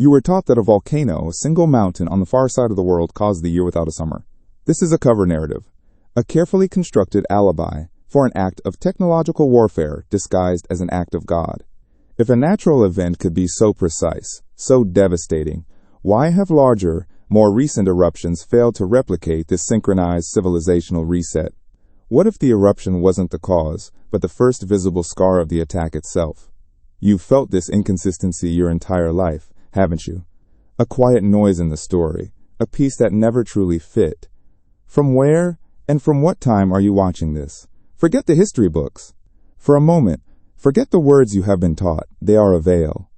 You were taught that a volcano, a single mountain on the far side of the world, caused the year without a summer. This is a cover narrative, a carefully constructed alibi for an act of technological warfare disguised as an act of God. If a natural event could be so precise, so devastating, why have larger, more recent eruptions failed to replicate this synchronized civilizational reset? What if the eruption wasn't the cause, but the first visible scar of the attack itself? You've felt this inconsistency your entire life, haven't you? A quiet noise in the story, a piece that never truly fit. From where and from what time are you watching this? Forget the history books. For a moment, forget the words you have been taught. They are a veil.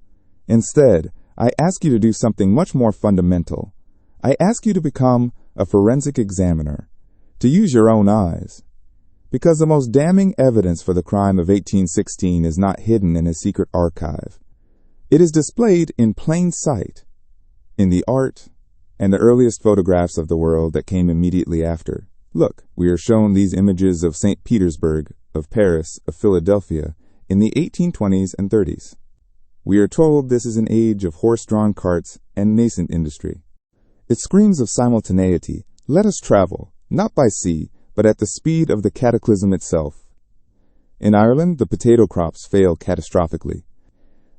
Instead, I ask you to do something much more fundamental. I ask you to become a forensic examiner, to use your own eyes. Because the most damning evidence for the crime of 1816 is not hidden in a secret archive. It is displayed in plain sight, in the art and the earliest photographs of the world that came immediately after. Look, we are shown these images of St. Petersburg, of Paris, of Philadelphia, in the 1820s and 30s. We are told this is an age of horse-drawn carts and nascent industry. It screams of simultaneity. Let us travel, not by sea, but at the speed of the cataclysm itself. In Ireland, the potato crops fail catastrophically.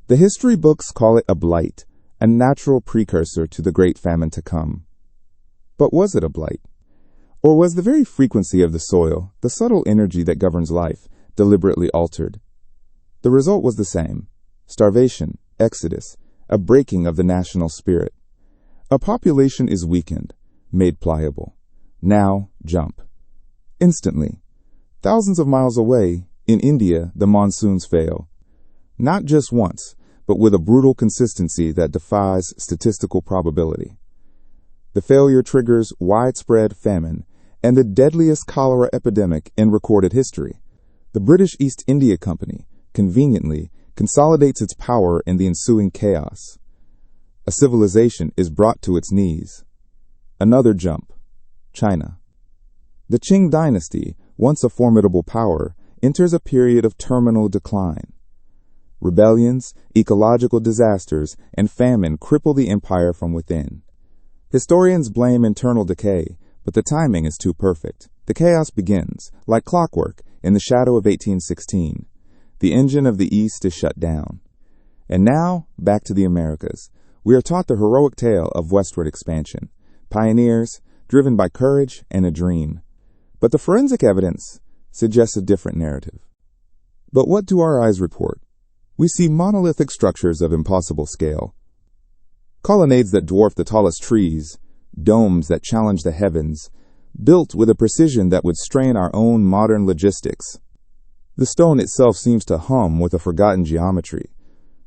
The history books call it a blight, a natural precursor to the great famine to come. But was it a blight? Or was the very frequency of the soil, the subtle energy that governs life, deliberately altered? The result was the same: starvation, exodus, a breaking of the national spirit. A population is weakened, made pliable. Now, jump. Instantly. Thousands of miles away, in India, the monsoons fail. Not just once, but with a brutal consistency that defies statistical probability. The failure triggers widespread famine and the deadliest cholera epidemic in recorded history. The British East India Company, conveniently, consolidates its power in the ensuing chaos. A civilization is brought to its knees. Another jump. China. The Qing dynasty, once a formidable power, enters a period of terminal decline. Rebellions, ecological disasters, and famine cripple the empire from within. Historians blame internal decay, but the timing is too perfect. The chaos begins, like clockwork, in the shadow of 1816. The engine of the East is shut down. And now, back to the Americas. We are taught the heroic tale of westward expansion. Pioneers, driven by courage and a dream. But the forensic evidence suggests a different narrative. But what do our eyes report? We see monolithic structures of impossible scale. Colonnades that dwarf the tallest trees, domes that challenge the heavens, built with a precision that would strain our own modern logistics. The stone itself seems to hum with a forgotten geometry.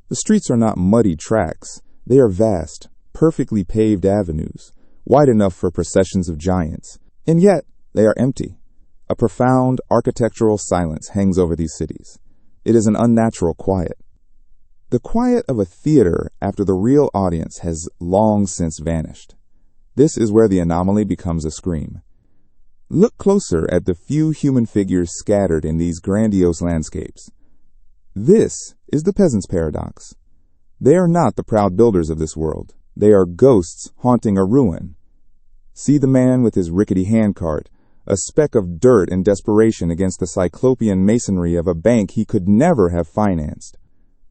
The streets are not muddy tracks. They are vast, perfectly paved avenues, wide enough for processions of giants. And yet, they are empty. A profound architectural silence hangs over these cities. It is an unnatural quiet. The quiet of a theater after the real audience has long since vanished. This is where the anomaly becomes a scream. Look closer at the few human figures scattered in these grandiose landscapes. This is the peasant's paradox. They are not the proud builders of this world. They are ghosts haunting a ruin. See the man with his rickety handcart, a speck of dirt in desperation against the cyclopean masonry of a bank he could never have financed.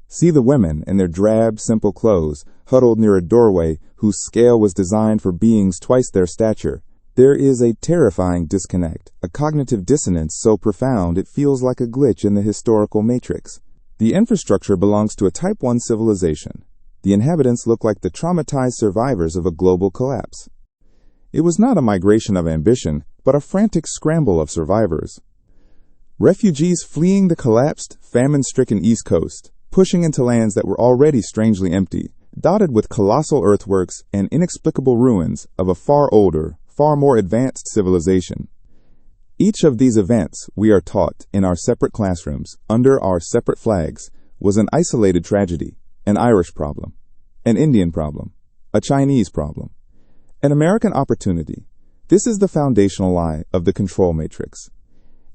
See the women in their drab, simple clothes, huddled near a doorway whose scale was designed for beings twice their stature. There is a terrifying disconnect, a cognitive dissonance so profound it feels like a glitch in the historical matrix. The infrastructure belongs to a Type 1 civilization. The inhabitants look like the traumatized survivors of a global collapse. It was not a migration of ambition, but a frantic scramble of survivors. Refugees fleeing the collapsed, famine-stricken East Coast, pushing into lands that were already strangely empty, dotted with colossal earthworks and inexplicable ruins of a far older, far more advanced civilization. Each of these events, we are taught in our separate classrooms, under our separate flags, was an isolated tragedy, an Irish problem, an Indian problem, a Chinese problem, an American opportunity. This is the foundational lie of the control matrix.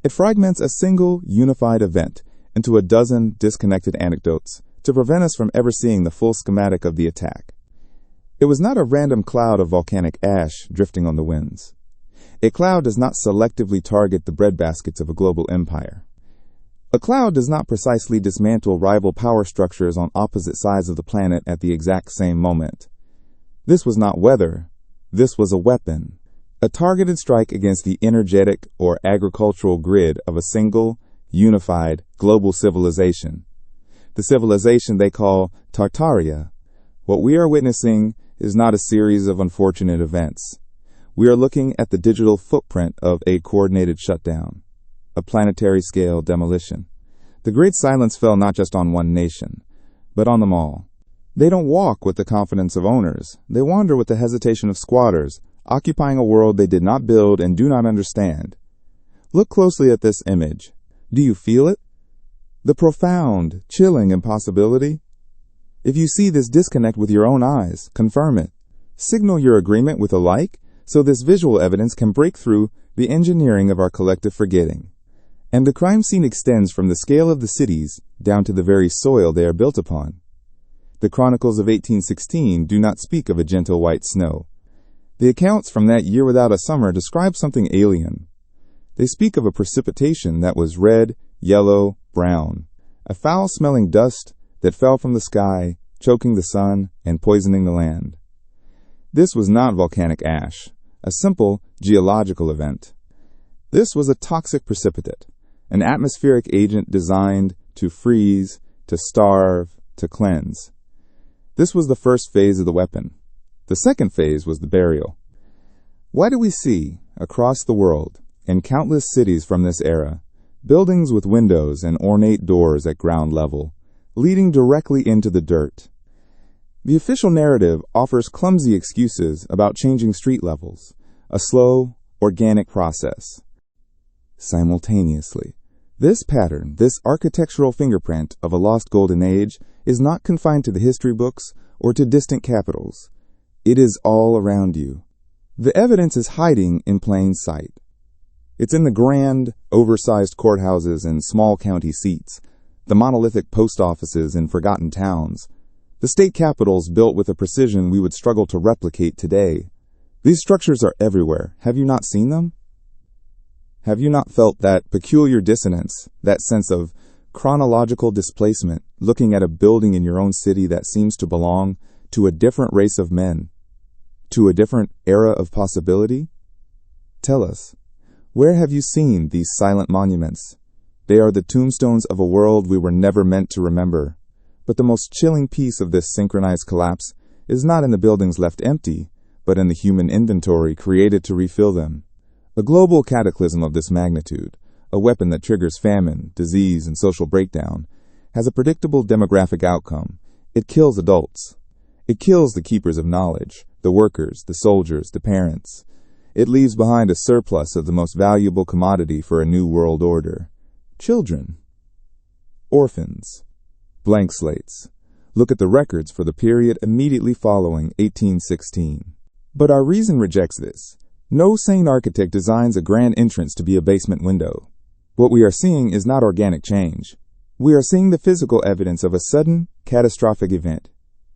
It fragments a single, unified event into a dozen disconnected anecdotes to prevent us from ever seeing the full schematic of the attack. It was not a random cloud of volcanic ash drifting on the winds. A cloud does not selectively target the breadbaskets of a global empire. A cloud does not precisely dismantle rival power structures on opposite sides of the planet at the exact same moment. This was not weather. This was a weapon. A targeted strike against the energetic or agricultural grid of a single, unified, global civilization. The civilization they call Tartaria. What we are witnessing is not a series of unfortunate events. We are looking at the digital footprint of a coordinated shutdown, a planetary-scale demolition. The great silence fell not just on one nation, but on them all. They don't walk with the confidence of owners. They wander with the hesitation of squatters, occupying a world they did not build and do not understand. Look closely at this image. Do you feel it? The profound, chilling impossibility? If you see this disconnect with your own eyes, confirm it. Signal your agreement with a like, so this visual evidence can break through the engineering of our collective forgetting. And the crime scene extends from the scale of the cities down to the very soil they are built upon. The chronicles of 1816 do not speak of a gentle white snow. The accounts from that year without a summer describe something alien. They speak of a precipitation that was red, yellow, brown, a foul-smelling dust that fell from the sky, choking the sun and poisoning the land. This was not volcanic ash, a simple geological event. This was a toxic precipitate, an atmospheric agent designed to freeze, to starve, to cleanse. This was the first phase of the weapon. The second phase was the burial. Why do we see, across the world, in countless cities from this era, buildings with windows and ornate doors at ground level, leading directly into the dirt? The official narrative offers clumsy excuses about changing street levels, a slow, organic process. Simultaneously, this pattern, this architectural fingerprint of a lost golden age, is not confined to the history books or to distant capitals. It is all around you. The evidence is hiding in plain sight. It's in the grand, oversized courthouses and small county seats, the monolithic post offices in forgotten towns, the state capitals built with a precision we would struggle to replicate today. These structures are everywhere. Have you not seen them? Have you not felt that peculiar dissonance, that sense of chronological displacement, looking at a building in your own city that seems to belong to a different race of men, to a different era of possibility? Tell us, where have you seen these silent monuments? They are the tombstones of a world we were never meant to remember. But the most chilling piece of this synchronized collapse is not in the buildings left empty, but in the human inventory created to refill them. A global cataclysm of this magnitude, a weapon that triggers famine, disease, and social breakdown, has a predictable demographic outcome. It kills adults. It kills the keepers of knowledge, the workers, the soldiers, the parents. It leaves behind a surplus of the most valuable commodity for a new world order: children, orphans, blank slates. Look at the records for the period immediately following 1816. But our reason rejects this. No sane architect designs a grand entrance to be a basement window. What we are seeing is not organic change. We are seeing the physical evidence of a sudden, catastrophic event.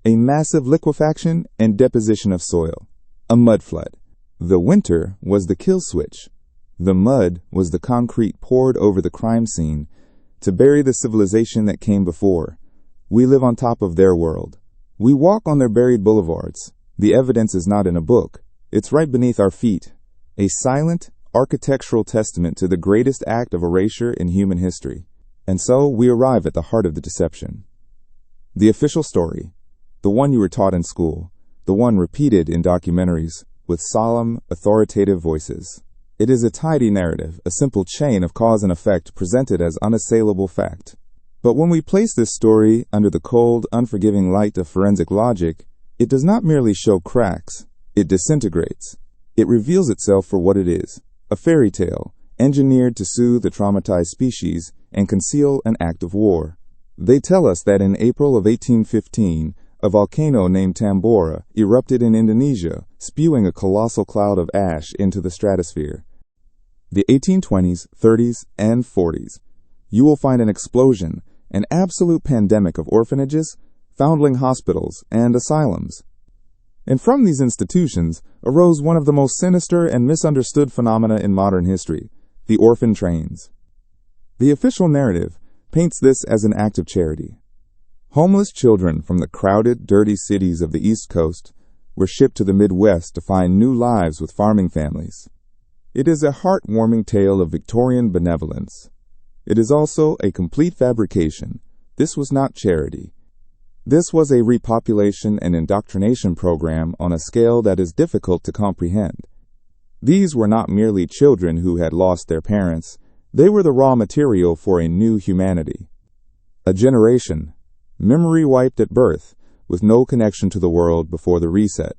A massive liquefaction and deposition of soil. A mud flood. The winter was the kill switch. The mud was the concrete poured over the crime scene to bury the civilization that came before. We live on top of their world. We walk on their buried boulevards. The evidence is not in a book. It's right beneath our feet. A silent, architectural testament to the greatest act of erasure in human history. And so we arrive at the heart of the deception. The official story, the one you were taught in school, the one repeated in documentaries with solemn, authoritative voices. It is a tidy narrative, a simple chain of cause and effect presented as unassailable fact. But when we place this story under the cold, unforgiving light of forensic logic, it does not merely show cracks, it disintegrates. It reveals itself for what it is, a fairy tale, engineered to soothe a traumatized species and conceal an act of war. They tell us that in April of 1815, a volcano named Tambora erupted in Indonesia, spewing a colossal cloud of ash into the stratosphere. The 1820s, 30s, and 40s. You will find an explosion, an absolute pandemic of orphanages, foundling hospitals, and asylums. And from these institutions arose one of the most sinister and misunderstood phenomena in modern history, the orphan trains. The official narrative paints this as an act of charity. Homeless children from the crowded, dirty cities of the East Coast were shipped to the Midwest to find new lives with farming families. It is a heartwarming tale of Victorian benevolence. It is also a complete fabrication. This was not charity. This was a repopulation and indoctrination program on a scale that is difficult to comprehend. These were not merely children who had lost their parents. They were the raw material for a new humanity. A generation, memory wiped at birth, with no connection to the world before the reset.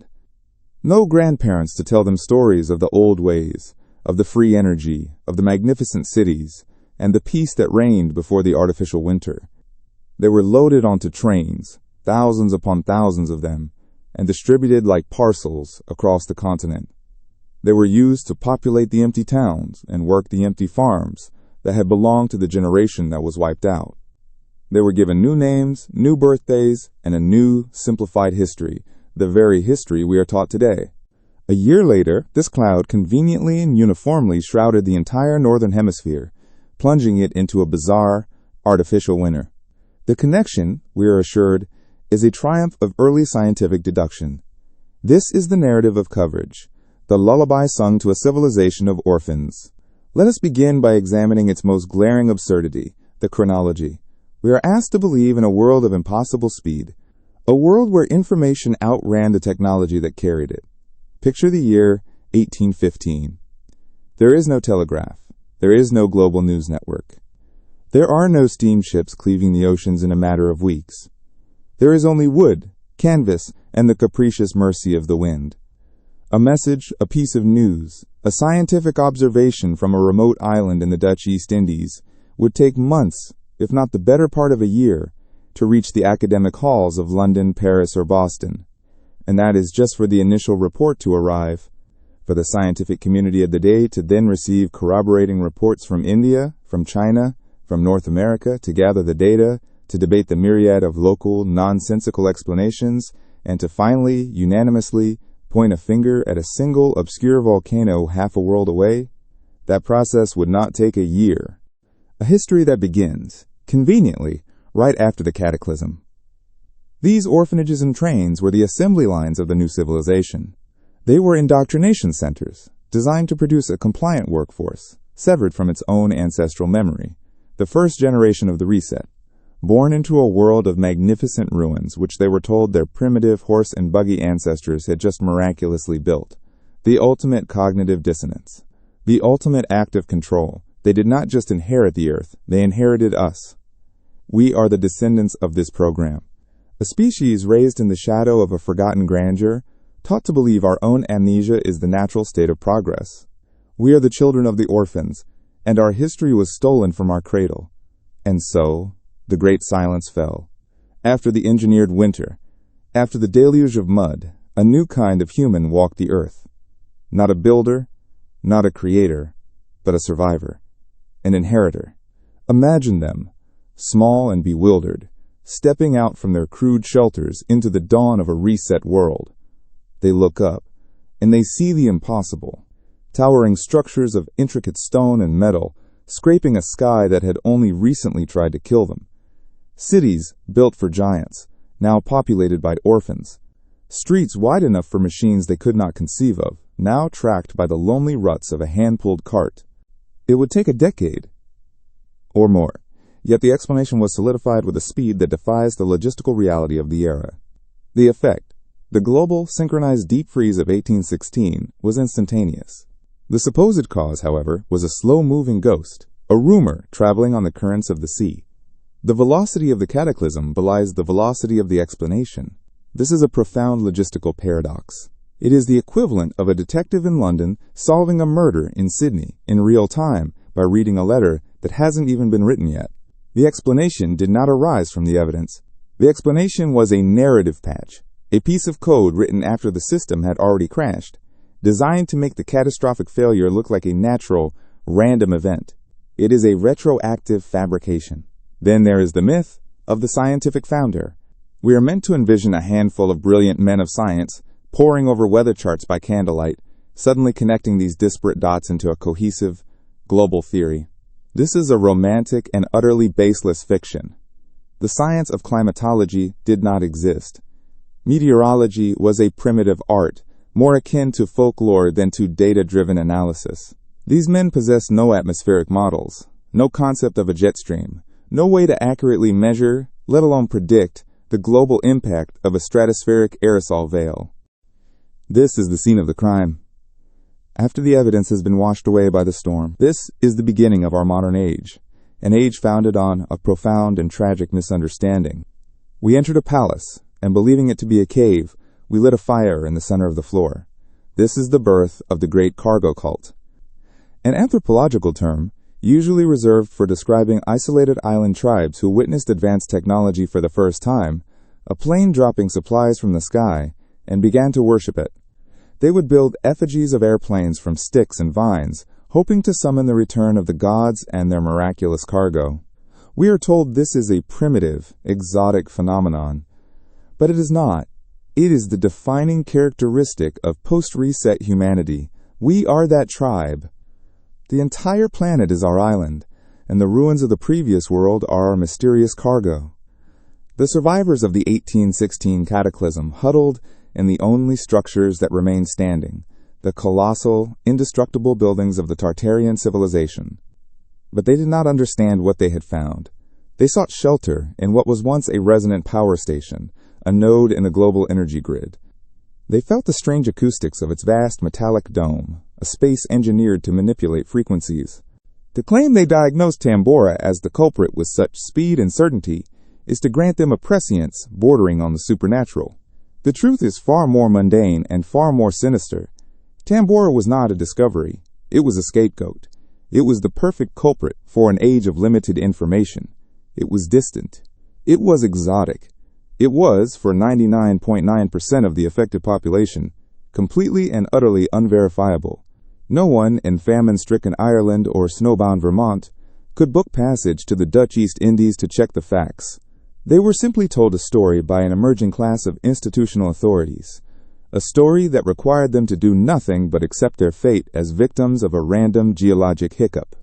No grandparents to tell them stories of the old ways, of the free energy, of the magnificent cities, and the peace that reigned before the artificial winter. They were loaded onto trains, thousands upon thousands of them, and distributed like parcels across the continent. They were used to populate the empty towns and work the empty farms that had belonged to the generation that was wiped out. They were given new names, new birthdays, and a new, simplified history, the very history we are taught today. A year later, this cloud conveniently and uniformly shrouded the entire northern hemisphere, plunging it into a bizarre, artificial winter. The connection, we are assured, is a triumph of early scientific deduction. This is the narrative of coverage, the lullaby sung to a civilization of orphans. Let us begin by examining its most glaring absurdity, the chronology. We are asked to believe in a world of impossible speed, a world where information outran the technology that carried it. Picture the year 1815. There is no telegraph. There is no global news network. There are no steamships cleaving the oceans in a matter of weeks. There is only wood, canvas, and the capricious mercy of the wind. A message, a piece of news, a scientific observation from a remote island in the Dutch East Indies would take months, if not the better part of a year, to reach the academic halls of London, Paris, or Boston. And that is just for the initial report to arrive, for the scientific community of the day to then receive corroborating reports from India, from China, from North America, to gather the data, to debate the myriad of local, nonsensical explanations, and to finally, unanimously, point a finger at a single obscure volcano half a world away. That process would not take a year. A history that begins, conveniently, right after the cataclysm. These orphanages and trains were the assembly lines of the new civilization. They were indoctrination centers, designed to produce a compliant workforce, severed from its own ancestral memory. The first generation of the reset, born into a world of magnificent ruins which they were told their primitive horse and buggy ancestors had just miraculously built. The ultimate cognitive dissonance. The ultimate act of control. They did not just inherit the earth, they inherited us. We are the descendants of this program. A species raised in the shadow of a forgotten grandeur, taught to believe our own amnesia is the natural state of progress. We are the children of the orphans, and our history was stolen from our cradle. And so, the great silence fell. After the engineered winter, after the deluge of mud, a new kind of human walked the earth. Not a builder, not a creator, but a survivor, an inheritor. Imagine them, small and bewildered, stepping out from their crude shelters into the dawn of a reset world. They look up, and they see the impossible. Towering structures of intricate stone and metal, scraping a sky that had only recently tried to kill them. Cities built for giants, now populated by orphans. Streets wide enough for machines they could not conceive of, now tracked by the lonely ruts of a hand-pulled cart. It would take a decade, or more, yet the explanation was solidified with a speed that defies the logistical reality of the era. The effect, the global, synchronized deep freeze of 1816, was instantaneous. The supposed cause, however, was a slow-moving ghost, a rumor traveling on the currents of the sea. The velocity of the cataclysm belies the velocity of the explanation. This is a profound logistical paradox. It is the equivalent of a detective in London solving a murder in Sydney in real time by reading a letter that hasn't even been written yet. The explanation did not arise from the evidence. The explanation was a narrative patch, a piece of code written after the system had already crashed, designed to make the catastrophic failure look like a natural, random event. It is a retroactive fabrication. Then there is the myth of the scientific founder. We are meant to envision a handful of brilliant men of science poring over weather charts by candlelight, suddenly connecting these disparate dots into a cohesive, global theory. This is a romantic and utterly baseless fiction. The science of climatology did not exist. Meteorology was a primitive art, more akin to folklore than to data-driven analysis. These men possessed no atmospheric models, no concept of a jet stream, no way to accurately measure, let alone predict, the global impact of a stratospheric aerosol veil. This is the scene of the crime. After the evidence has been washed away by the storm, this is the beginning of our modern age, an age founded on a profound and tragic misunderstanding. We entered a palace, and believing it to be a cave, we lit a fire in the center of the floor. This is the birth of the great cargo cult. An anthropological term, usually reserved for describing isolated island tribes who witnessed advanced technology for the first time, a plane dropping supplies from the sky, and began to worship it. They would build effigies of airplanes from sticks and vines, hoping to summon the return of the gods and their miraculous cargo. We are told this is a primitive, exotic phenomenon. But it is not. It is the defining characteristic of post-reset humanity. We are that tribe. The entire planet is our island, and the ruins of the previous world are our mysterious cargo. The survivors of the 1816 cataclysm huddled in the only structures that remained standing, the colossal, indestructible buildings of the Tartarian civilization. But they did not understand what they had found. They sought shelter in what was once a resonant power station, a node in the global energy grid. They felt the strange acoustics of its vast metallic dome, a space engineered to manipulate frequencies. To claim they diagnosed Tambora as the culprit with such speed and certainty is to grant them a prescience bordering on the supernatural. The truth is far more mundane and far more sinister. Tambora was not a discovery. It was a scapegoat. It was the perfect culprit for an age of limited information. It was distant. It was exotic. It was, for 99.9% of the affected population, completely and utterly unverifiable. No one in famine-stricken Ireland or snowbound Vermont could book passage to the Dutch East Indies to check the facts. They were simply told a story by an emerging class of institutional authorities, a story that required them to do nothing but accept their fate as victims of a random geologic hiccup.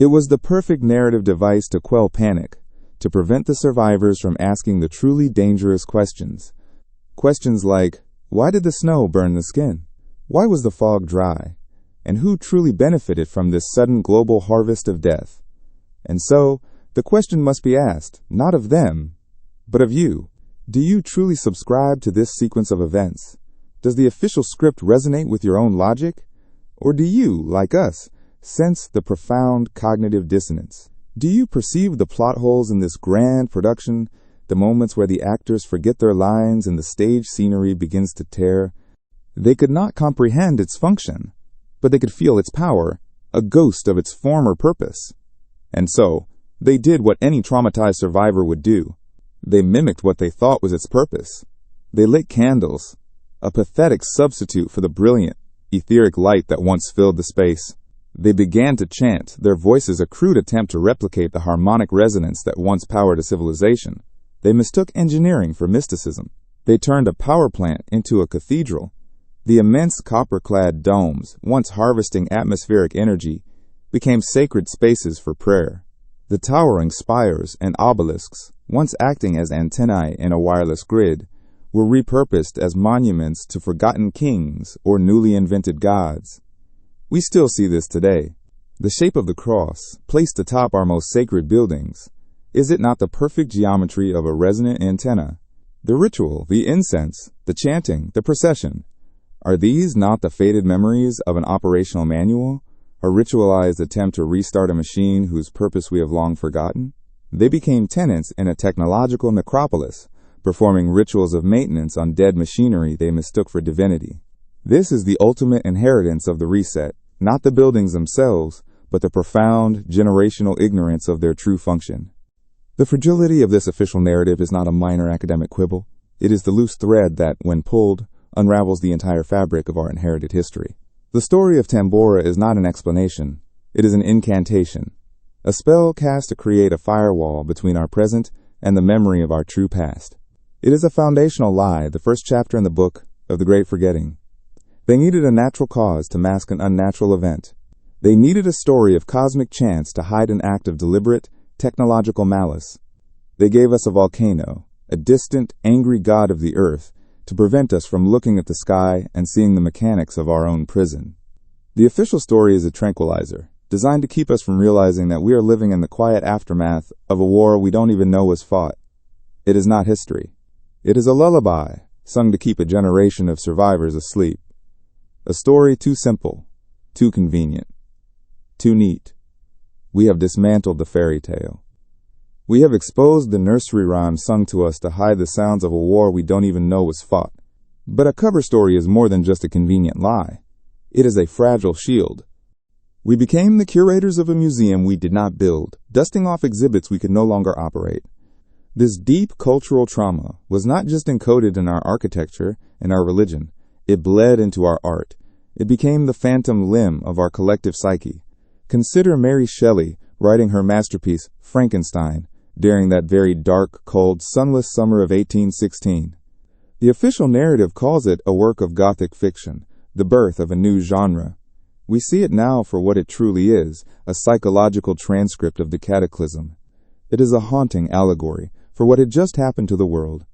It was the perfect narrative device to quell panic, to prevent the survivors from asking the truly dangerous questions. Questions like, why did the snow burn the skin? Why was the fog dry? And who truly benefited from this sudden global harvest of death? And so, the question must be asked, not of them, but of you. Do you truly subscribe to this sequence of events? Does the official script resonate with your own logic? Or do you, like us, sense the profound cognitive dissonance? Do you perceive the plot holes in this grand production, the moments where the actors forget their lines and the stage scenery begins to tear? They could not comprehend its function, but they could feel its power, a ghost of its former purpose. And so, they did what any traumatized survivor would do. They mimicked what they thought was its purpose. They lit candles, a pathetic substitute for the brilliant, etheric light that once filled the space. They began to chant, their voices a crude attempt to replicate the harmonic resonance that once powered a civilization. They mistook engineering for mysticism. They turned a power plant into a cathedral. The immense copper-clad domes, once harvesting atmospheric energy, became sacred spaces for prayer. The towering spires and obelisks, once acting as antennae in a wireless grid, were repurposed as monuments to forgotten kings or newly invented gods. We still see this today. The shape of the cross, placed atop our most sacred buildings, is it not the perfect geometry of a resonant antenna? The ritual, the incense, the chanting, the procession, are these not the faded memories of an operational manual, a ritualized attempt to restart a machine whose purpose we have long forgotten? They became tenants in a technological necropolis, performing rituals of maintenance on dead machinery they mistook for divinity. This is the ultimate inheritance of the reset, not the buildings themselves, but the profound, generational ignorance of their true function. The fragility of this official narrative is not a minor academic quibble. It is the loose thread that, when pulled, unravels the entire fabric of our inherited history. The story of Tambora is not an explanation. It is an incantation, a spell cast to create a firewall between our present and the memory of our true past. It is a foundational lie, the first chapter in the book of the Great Forgetting. They needed a natural cause to mask an unnatural event. They needed a story of cosmic chance to hide an act of deliberate, technological malice. They gave us a volcano, a distant, angry god of the earth, to prevent us from looking at the sky and seeing the mechanics of our own prison. The official story is a tranquilizer, designed to keep us from realizing that we are living in the quiet aftermath of a war we don't even know was fought. It is not history. It is a lullaby, sung to keep a generation of survivors asleep. A story too simple, too convenient, too neat. We have dismantled the fairy tale. We have exposed the nursery rhyme sung to us to hide the sounds of a war we don't even know was fought. But a cover story is more than just a convenient lie. It is a fragile shield. We became the curators of a museum we did not build, dusting off exhibits we could no longer operate. This deep cultural trauma was not just encoded in our architecture and our religion. It bled into our art. It became the phantom limb of our collective psyche. Consider Mary Shelley writing her masterpiece, Frankenstein, during that very dark, cold, sunless summer of 1816. The official narrative calls it a work of Gothic fiction, the birth of a new genre. We see it now for what it truly is, a psychological transcript of the cataclysm. It is a haunting allegory for what had just happened to the world.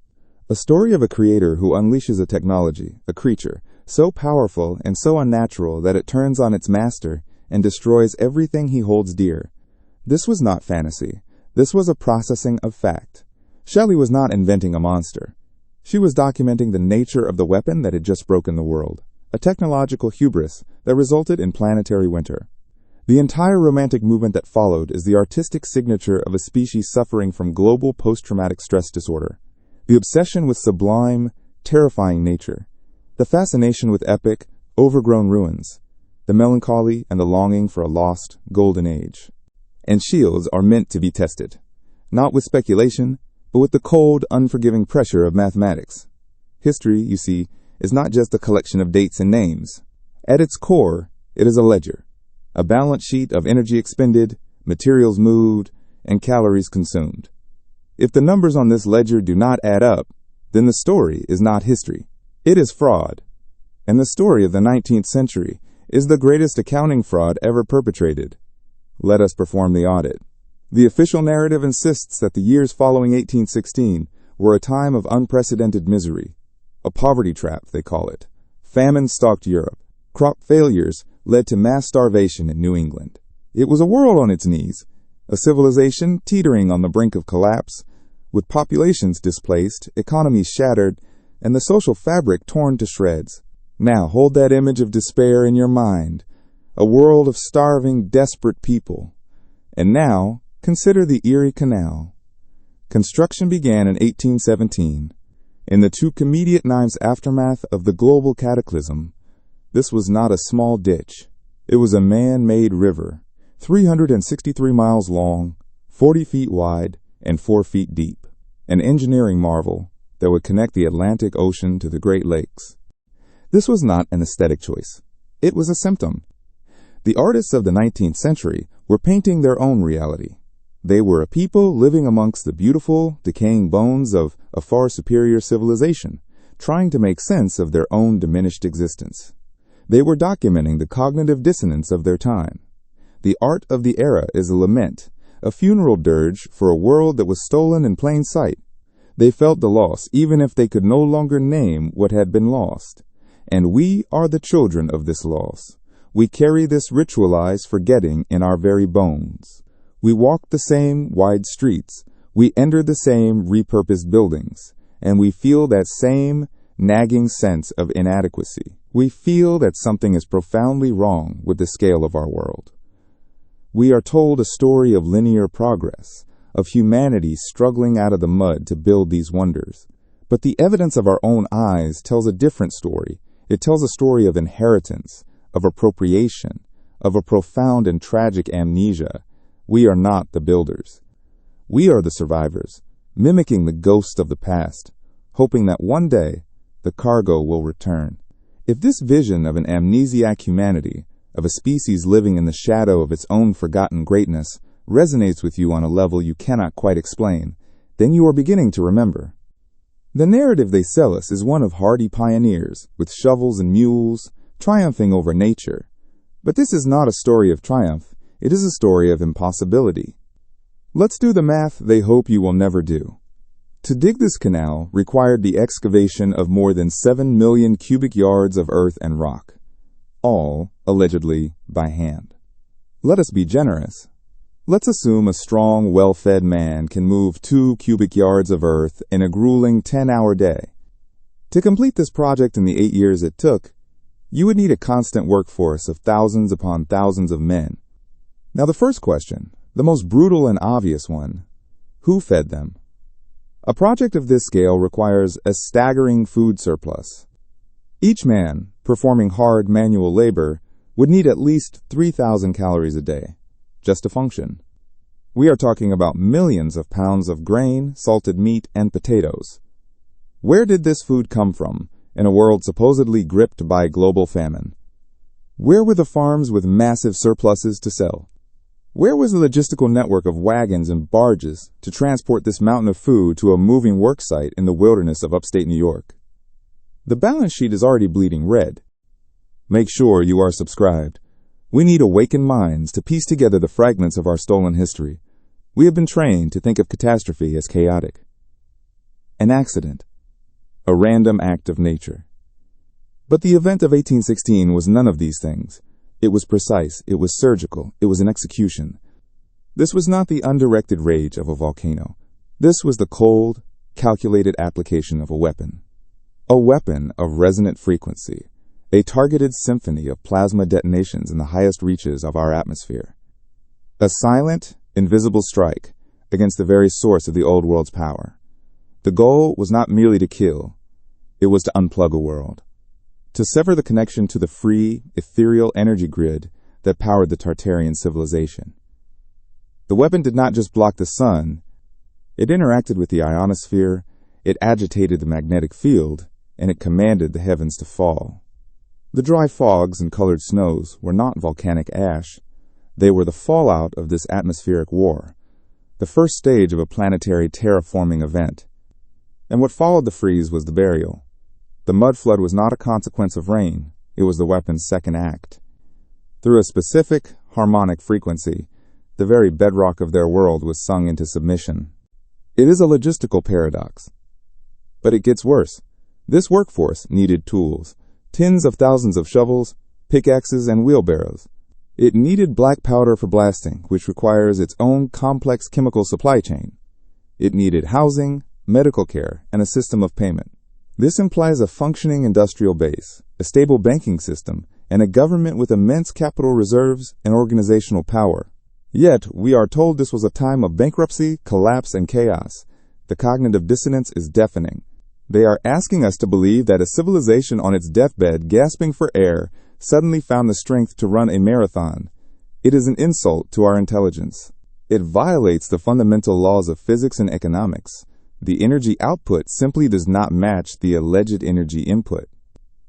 A story of a creator who unleashes a technology, a creature, so powerful and so unnatural that it turns on its master and destroys everything he holds dear. This was not fantasy. This was a processing of fact. Shelley was not inventing a monster. She was documenting the nature of the weapon that had just broken the world, a technological hubris that resulted in planetary winter. The entire Romantic movement that followed is the artistic signature of a species suffering from global post-traumatic stress disorder. The obsession with sublime, terrifying nature, the fascination with epic, overgrown ruins, the melancholy and the longing for a lost, golden age. And shields are meant to be tested, not with speculation, but with the cold, unforgiving pressure of mathematics. History, you see, is not just a collection of dates and names. At its core, it is a ledger, a balance sheet of energy expended, materials moved, and calories consumed. If the numbers on this ledger do not add up, then the story is not history. It is fraud. And the story of the 19th century is the greatest accounting fraud ever perpetrated. Let us perform the audit. The official narrative insists that the years following 1816 were a time of unprecedented misery. A poverty trap, they call it. Famine stalked Europe. Crop failures led to mass starvation in New England. It was a world on its knees, a civilization teetering on the brink of collapse, with populations displaced, economies shattered, and the social fabric torn to shreds. Now hold that image of despair in your mind, a world of starving, desperate people. And now consider the Erie Canal. Construction began in 1817. In the two immediate times aftermath of the global cataclysm, this was not a small ditch. It was a man-made river, 363 miles long, 40 feet wide, and 4 feet deep. An engineering marvel that would connect the Atlantic Ocean to the Great Lakes. This was not an aesthetic choice. It was a symptom. The artists of the 19th century were painting their own reality. They were a people living amongst the beautiful, decaying bones of a far superior civilization, trying to make sense of their own diminished existence. They were documenting the cognitive dissonance of their time. The art of the era is a lament, a funeral dirge for a world that was stolen in plain sight. They felt the loss even if they could no longer name what had been lost. And we are the children of this loss. We carry this ritualized forgetting in our very bones. We walk the same wide streets. We enter the same repurposed buildings. And we feel that same nagging sense of inadequacy. We feel that something is profoundly wrong with the scale of our world. We are told a story of linear progress, of humanity struggling out of the mud to build these wonders. But the evidence of our own eyes tells a different story. It tells a story of inheritance, of appropriation, of a profound and tragic amnesia. We are not the builders. We are the survivors, mimicking the ghost of the past, hoping that one day the cargo will return. If this vision of an amnesiac humanity, of a species living in the shadow of its own forgotten greatness, resonates with you on a level you cannot quite explain, then you are beginning to remember. The narrative they sell us is one of hardy pioneers, with shovels and mules, triumphing over nature. But this is not a story of triumph, it is a story of impossibility. Let's do the math they hope you will never do. To dig this canal required the excavation of more than 7 million cubic yards of earth and rock, all, allegedly, by hand. Let us be generous. Let's assume a strong, well-fed man can move 2 cubic yards of earth in a grueling 10-hour day. To complete this project in the 8 years it took, you would need a constant workforce of thousands upon thousands of men. Now the first question, the most brutal and obvious one, who fed them? A project of this scale requires a staggering food surplus. Each man, performing hard manual labor, would need at least 3,000 calories a day, just to function. We are talking about millions of pounds of grain, salted meat, and potatoes. Where did this food come from in a world supposedly gripped by global famine? Where were the farms with massive surpluses to sell? Where was the logistical network of wagons and barges to transport this mountain of food to a moving work site in the wilderness of upstate New York? The balance sheet is already bleeding red. Make sure you are subscribed. We need awakened minds to piece together the fragments of our stolen history. We have been trained to think of catastrophe as chaotic. An accident. A random act of nature. But the event of 1816 was none of these things. It was precise, it was surgical, it was an execution. This was not the undirected rage of a volcano. This was the cold, calculated application of a weapon. A weapon of resonant frequency, a targeted symphony of plasma detonations in the highest reaches of our atmosphere. A silent, invisible strike against the very source of the old world's power. The goal was not merely to kill, it was to unplug a world. To sever the connection to the free, ethereal energy grid that powered the Tartarian civilization. The weapon did not just block the sun, it interacted with the ionosphere, it agitated the magnetic field, and it commanded the heavens to fall. The dry fogs and colored snows were not volcanic ash, they were the fallout of this atmospheric war, the first stage of a planetary terraforming event. And what followed the freeze was the burial. The mud flood was not a consequence of rain, it was the weapon's second act. Through a specific, harmonic frequency, the very bedrock of their world was sung into submission. It is a logistical paradox. But it gets worse. This workforce needed tools, tens of thousands of shovels, pickaxes, and wheelbarrows. It needed black powder for blasting, which requires its own complex chemical supply chain. It needed housing, medical care, and a system of payment. This implies a functioning industrial base, a stable banking system, and a government with immense capital reserves and organizational power. Yet, we are told this was a time of bankruptcy, collapse, and chaos. The cognitive dissonance is deafening. They are asking us to believe that a civilization on its deathbed, gasping for air, suddenly found the strength to run a marathon. It is an insult to our intelligence. It violates the fundamental laws of physics and economics. The energy output simply does not match the alleged energy input.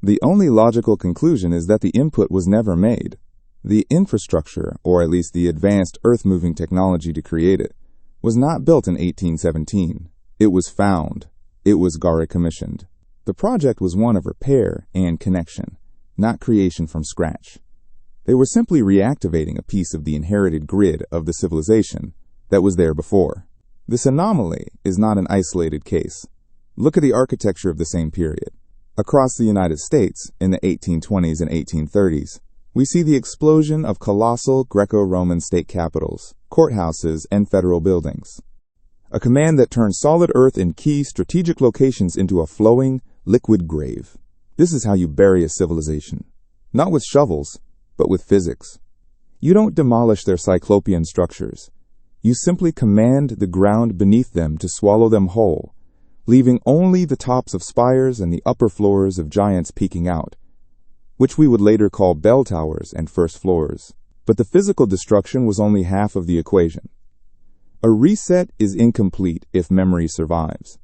The only logical conclusion is that the input was never made. The infrastructure, or at least the advanced earth-moving technology to create it, was not built in 1817. It was found. It was Gara commissioned. The project was one of repair and connection, not creation from scratch. They were simply reactivating a piece of the inherited grid of the civilization that was there before. This anomaly is not an isolated case. Look at the architecture of the same period. Across the United States, in the 1820s and 1830s, we see the explosion of colossal Greco-Roman state capitals, courthouses, and federal buildings. A command that turned solid earth in key strategic locations into a flowing, liquid grave. This is how you bury a civilization. Not with shovels, but with physics. You don't demolish their cyclopean structures. You simply command the ground beneath them to swallow them whole, leaving only the tops of spires and the upper floors of giants peeking out, which we would later call bell towers and first floors. But the physical destruction was only half of the equation. A reset is incomplete if memory survives.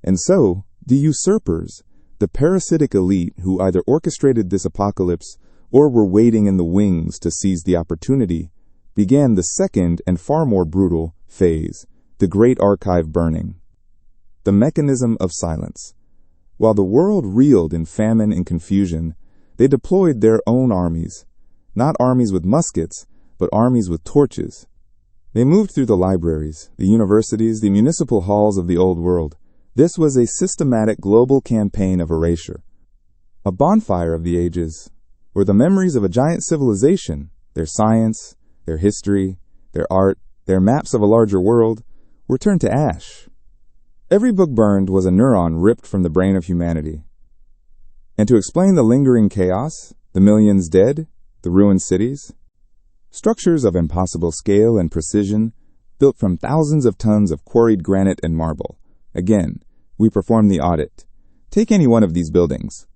And so, the usurpers, the parasitic elite who either orchestrated this apocalypse or were waiting in the wings to seize the opportunity, began the second and far more brutal phase, the Great Archive burning. the mechanism of silence. While the world reeled in famine and confusion, they deployed their own armies. Not armies with muskets, but armies with torches. They moved through the libraries, the universities, the municipal halls of the old world. This was a systematic global campaign of erasure. A bonfire of the ages, where the memories of a giant civilization, their science, their history, their art, their maps of a larger world, were turned to ash. Every book burned was a neuron ripped from the brain of humanity. And to explain the lingering chaos, the millions dead, the ruined cities, structures of impossible scale and precision, built from thousands of tons of quarried granite and marble. Again, we perform the audit. Take any one of these buildings.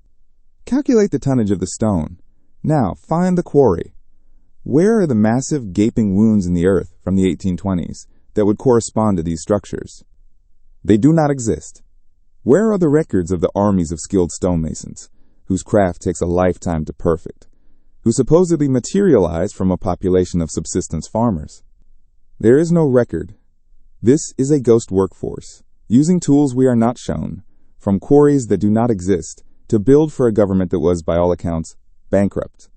Calculate the tonnage of the stone. Now, find the quarry. Where are the massive gaping wounds in the earth from the 1820s that would correspond to these structures? They do not exist. Where are the records of the armies of skilled stonemasons, whose craft takes a lifetime to perfect, who supposedly materialized from a population of subsistence farmers? There is no record. This is a ghost workforce, using tools we are not shown, from quarries that do not exist, to build for a government that was, by all accounts, bankrupt.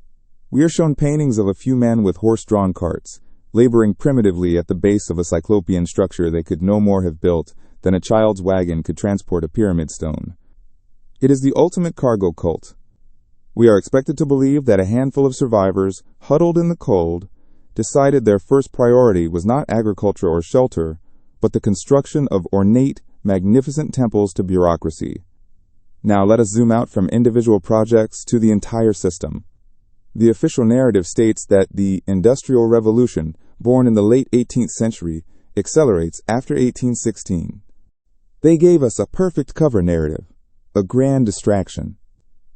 We are shown paintings of a few men with horse-drawn carts, laboring primitively at the base of a cyclopean structure they could no more have built than a child's wagon could transport a pyramid stone. It is the ultimate cargo cult. We are expected to believe that a handful of survivors, huddled in the cold, decided their first priority was not agriculture or shelter, but the construction of ornate, magnificent temples to bureaucracy. Now let us zoom out from individual projects to the entire system. The official narrative states that the Industrial Revolution, born in the late 18th century, accelerates after 1816. They gave us a perfect cover narrative, a grand distraction,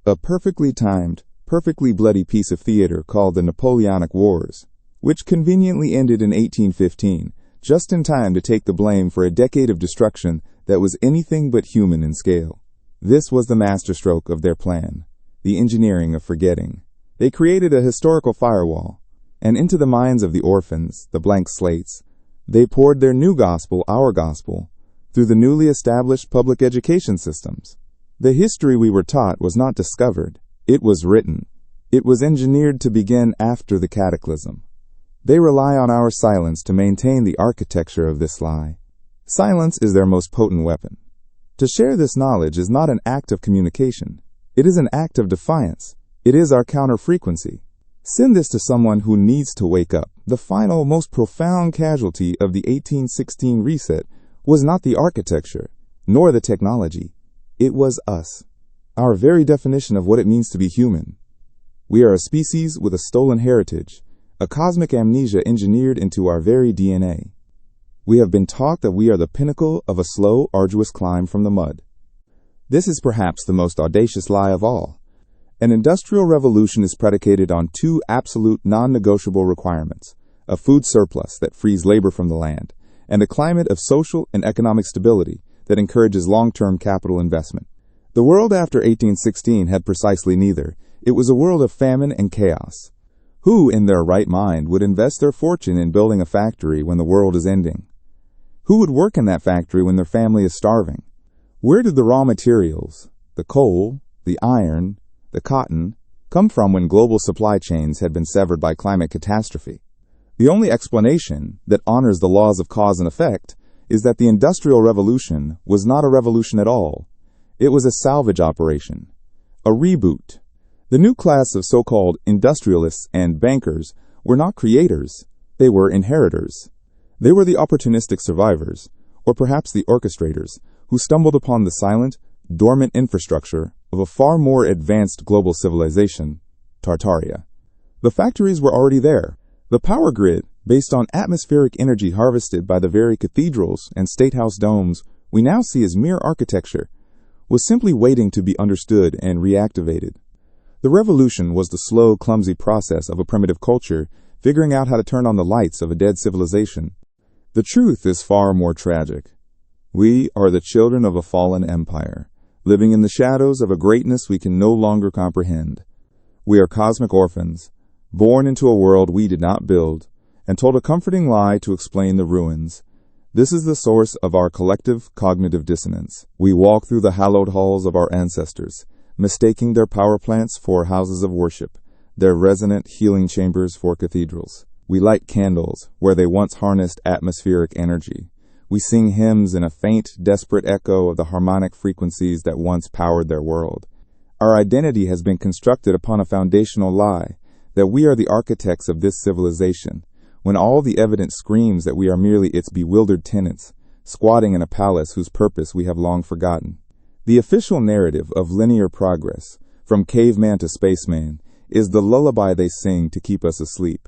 a perfectly timed, perfectly bloody piece of theater called the Napoleonic Wars, which conveniently ended in 1815, just in time to take the blame for a decade of destruction that was anything but human in scale. This was the masterstroke of their plan, the engineering of forgetting. They created a historical firewall, and into the minds of the orphans, the blank slates, they poured their new gospel, our gospel, through the newly established public education systems. The history we were taught was not discovered. It was written. It was engineered to begin after the cataclysm. They rely on our silence to maintain the architecture of this lie. Silence is their most potent weapon. To share this knowledge is not an act of communication. It is an act of defiance. It is our counter-frequency. Send this to someone who needs to wake up. The final, most profound casualty of the 1816 reset was not the architecture, nor the technology. It was us, our very definition of what it means to be human. We are a species with a stolen heritage, a cosmic amnesia engineered into our very DNA. We have been taught that we are the pinnacle of a slow, arduous climb from the mud. This is perhaps the most audacious lie of all. An industrial revolution is predicated on two absolute non-negotiable requirements: a food surplus that frees labor from the land, and a climate of social and economic stability that encourages long-term capital investment. The world after 1816 had precisely neither. It was a world of famine and chaos. Who, in their right mind, would invest their fortune in building a factory when the world is ending? Who would work in that factory when their family is starving? Where did the raw materials, the coal, the iron, the cotton, come from when global supply chains had been severed by climate catastrophe? The only explanation that honors the laws of cause and effect is that the Industrial Revolution was not a revolution at all. It was a salvage operation, a reboot. The new class of so-called industrialists and bankers were not creators, they were inheritors. They were the opportunistic survivors, or perhaps the orchestrators, who stumbled upon the silent, dormant infrastructure of a far more advanced global civilization, Tartaria. The factories were already there. The power grid, based on atmospheric energy harvested by the very cathedrals and statehouse domes we now see as mere architecture, was simply waiting to be understood and reactivated. The revolution was the slow, clumsy process of a primitive culture figuring out how to turn on the lights of a dead civilization. The truth is far more tragic. We are the children of a fallen empire, living in the shadows of a greatness we can no longer comprehend. We are cosmic orphans, born into a world we did not build, and told a comforting lie to explain the ruins. This is the source of our collective cognitive dissonance. We walk through the hallowed halls of our ancestors, mistaking their power plants for houses of worship, their resonant healing chambers for cathedrals. We light candles where they once harnessed atmospheric energy. We sing hymns in a faint, desperate echo of the harmonic frequencies that once powered their world. Our identity has been constructed upon a foundational lie, that we are the architects of this civilization, when all the evidence screams that we are merely its bewildered tenants, squatting in a palace whose purpose we have long forgotten. The official narrative of linear progress, from caveman to spaceman, is the lullaby they sing to keep us asleep.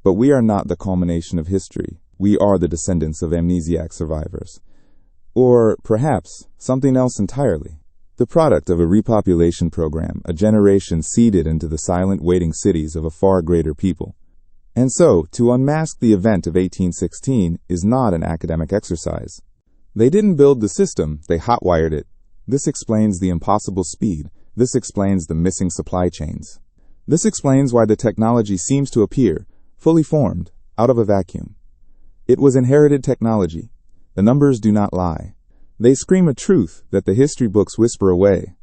But we are not the culmination of history. We are the descendants of amnesiac survivors. Or, perhaps, something else entirely. The product of a repopulation program, a generation seeded into the silent waiting cities of a far greater people. And so, to unmask the event of 1816 is not an academic exercise. They didn't build the system, they hotwired it. This explains the impossible speed. This explains the missing supply chains. This explains why the technology seems to appear, fully formed, out of a vacuum. It was inherited technology. The numbers do not lie. They scream a truth that the history books whisper away.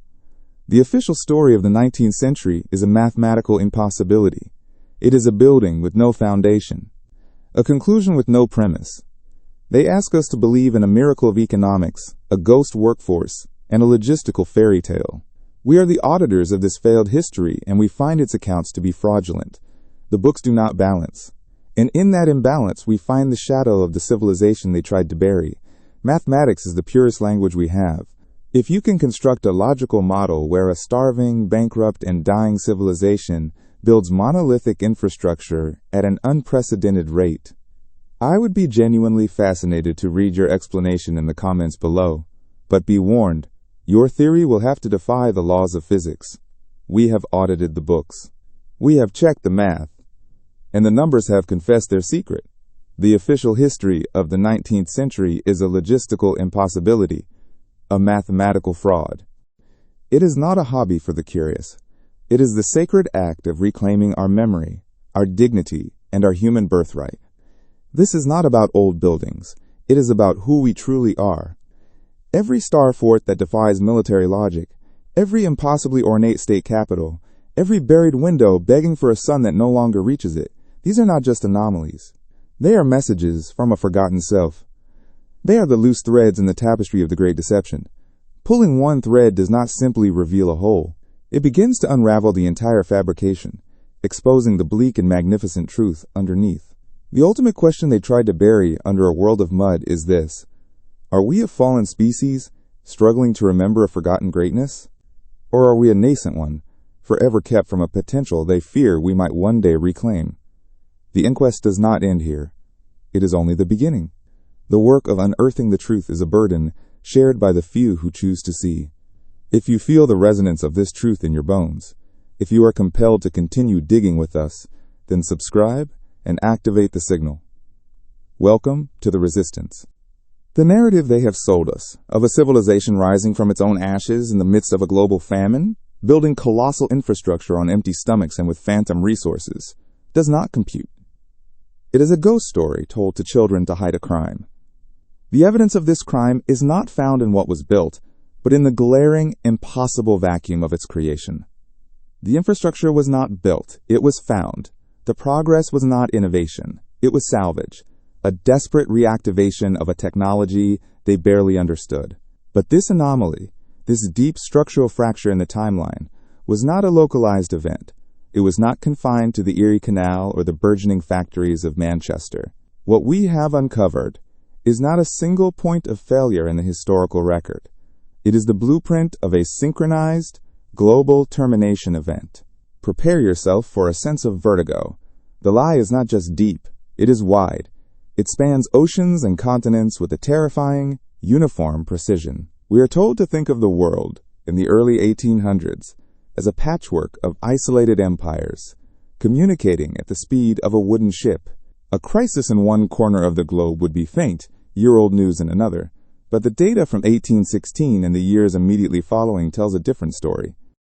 The official story of the 19th century is a mathematical impossibility. It is a building with no foundation, a conclusion with no premise. They ask us to believe in a miracle of economics, a ghost workforce, and a logistical fairy tale. We are the auditors of this failed history, and we find its accounts to be fraudulent. The books do not balance. And in that imbalance, we find the shadow of the civilization they tried to bury. Mathematics is the purest language we have. If you can construct a logical model where a starving, bankrupt, and dying civilization builds monolithic infrastructure at an unprecedented rate, I would be genuinely fascinated to read your explanation in the comments below. But be warned, your theory will have to defy the laws of physics. We have audited the books. We have checked the math. And the numbers have confessed their secret. The official history of the 19th century is a logistical impossibility, a mathematical fraud. It is not a hobby for the curious. It is the sacred act of reclaiming our memory, our dignity, and our human birthright. This is not about old buildings. It is about who we truly are. Every star fort that defies military logic, every impossibly ornate state capitol, every buried window begging for a sun that no longer reaches it, these are not just anomalies. They are messages from a forgotten self. They are the loose threads in the tapestry of the Great Deception. Pulling one thread does not simply reveal a whole. It begins to unravel the entire fabrication, exposing the bleak and magnificent truth underneath. The ultimate question they tried to bury under a world of mud is this: are we a fallen species, struggling to remember a forgotten greatness? Or are we a nascent one, forever kept from a potential they fear we might one day reclaim? The inquest does not end here. It is only the beginning. The work of unearthing the truth is a burden shared by the few who choose to see. If you feel the resonance of this truth in your bones, if you are compelled to continue digging with us, then subscribe and activate the signal. Welcome to the resistance. The narrative they have sold us, of a civilization rising from its own ashes in the midst of a global famine, building colossal infrastructure on empty stomachs and with phantom resources, does not compute. It is a ghost story told to children to hide a crime. The evidence of this crime is not found in what was built, but in the glaring, impossible vacuum of its creation. The infrastructure was not built, it was found. The progress was not innovation, it was salvage, a desperate reactivation of a technology they barely understood. But this anomaly, this deep structural fracture in the timeline, was not a localized event. It was not confined to the Erie Canal or the burgeoning factories of Manchester. What we have uncovered is not a single point of failure in the historical record. It is the blueprint of a synchronized, global termination event. Prepare yourself for a sense of vertigo. The lie is not just deep, it is wide. It spans oceans and continents with a terrifying, uniform precision. We are told to think of the world in the early 1800s as a patchwork of isolated empires, communicating at the speed of a wooden ship. A crisis in one corner of the globe would be faint, year-old news in another, but the data from 1816 and the years immediately following tells a different story.